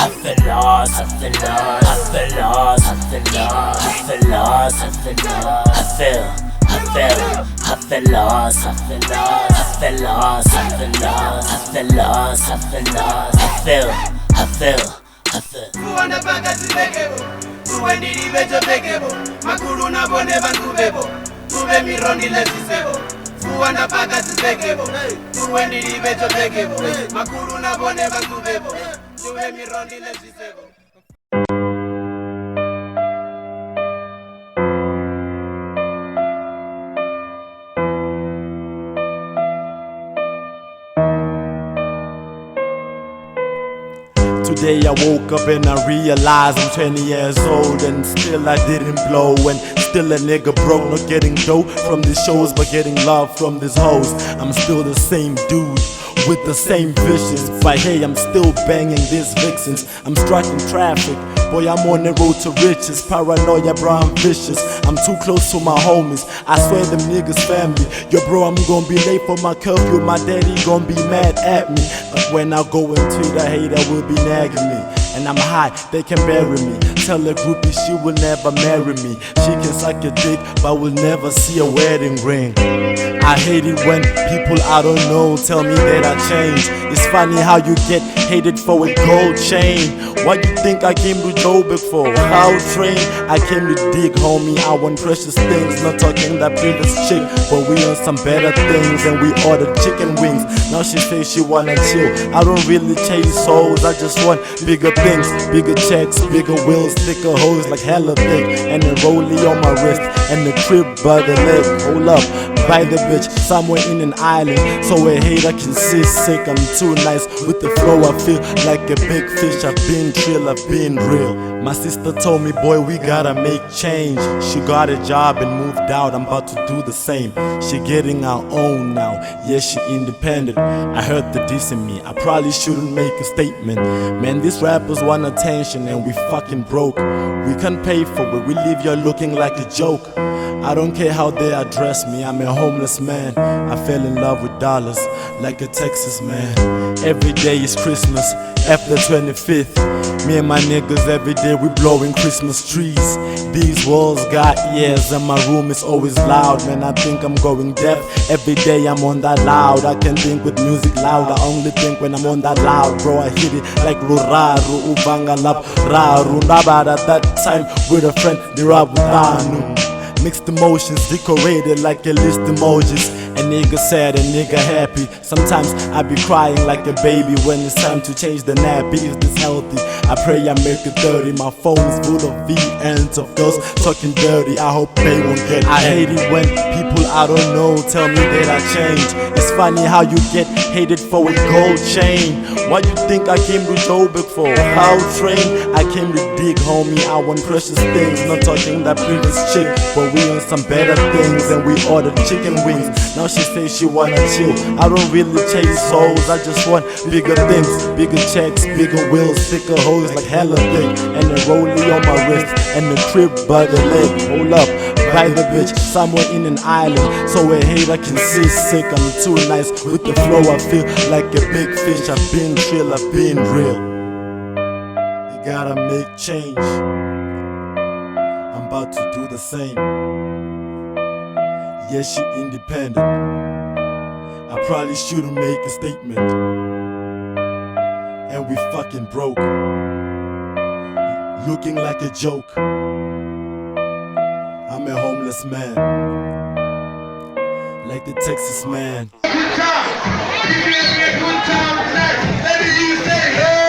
I feel lost, I feel lost, I feel lost, I feel lost, I feel lost, I feel lost, I feel lost, I feel lost, I feel lost, I feel lost, I feel lost, I feel lost, I feel. Kuona paka zibekebo, kuendili bejo bekebo, makulu na bone bantu bebo, kube mirondi lesisebo. Kuona paka zibekebo, kuendili bejo bekebo, makulu na bone bantu bebo, kube mirondi lesisebo. Today I woke up and I realized I'm 20 years old and still I didn't blow, and still a nigga broke, not getting dough from these shows but getting love from these hoes. I'm still the same dude with the same visions, but hey, I'm still banging these vixens. I'm striking traffic, boy, I'm on the road to riches. Paranoia, bro, I'm vicious. I'm too close to my homies, I swear them niggas family. Yo bro, I'm gonna be late for my curfew, my daddy gonna be mad at me. But when I go into the hater will be nagging me, and I'm high, they can bury me. Tell a groupie she will never marry me. She can suck a dick, but will never see a wedding ring. I hate it when people I don't know tell me that I changed. It's funny how you get hated for a gold chain. What you think I came to Joburg for? How train? I came to dig, homie. I want precious things, not talking that previous chick, but we on some better things, and we ordered chicken wings. Now she says she wanna chill. I don't really chase souls, I just want bigger things, bigger checks, bigger wheels, thicker hoes like hella thick, and a rollie on my wrist, and the crib by the leg. Hold up, by the bitch somewhere in an island, so a hater can sit sick. I'm too nice with the flow, I feel like a big fish. I've been trill, I've been real. My sister told me, boy, we gotta make change. She got a job and moved out, I'm about to do the same. She getting her own now, yeah, she independent. I heard the diss in me, I probably shouldn't make a statement. Man, these rappers want attention and we fucking broke. We can't pay for it, we leave you looking like a joke. I don't care how they address me, I'm a homeless man. I fell in love with dollars, like a Texas man. Every day is Christmas, after 25th. Me and my niggas every day we blowing Christmas trees. These walls got ears and my room is always loud. Man, I think I'm going deaf, every day I'm on that loud. I can think with music loud, I only think when I'm on that loud. Bro, I hit it like Ruraru, Ubanga Lap, Raru. Nabad at that time with a friend, Dirabutanu. Mixed emotions decorated like a list emojis. A nigga sad, a nigga happy. Sometimes I be crying like a baby when it's time to change the nappy. Is this healthy? I pray I make it 30. My phone is full of VNs of girls talking dirty. I hope they won't get it. I hate it when people I don't know tell me that I changed. It's funny how you get hated for a gold chain. What you think I came to Joburg for? How train? I came to dig, homie. I want precious things, not talking that previous chick, but we on some better things, and we ordered chicken wings. Now she says she wanna chill. I don't really chase souls, I just want bigger things, bigger checks, bigger wheels, thicker hoes like hella thick, and a rollie on my wrist, and the crib by the leg. Hold up, by the bitch somewhere in an island, so a hater can sit sick. I'm too nice with the flow, I feel like a big fish. I've been trill, I've been real. You gotta make change, I'm about to do the same. Yes, she independent, I probably shouldn't make a statement. And we fucking broke, looking like a joke. I'm a homeless man, like the Texas man. Good time. Good time tonight. Let me use that.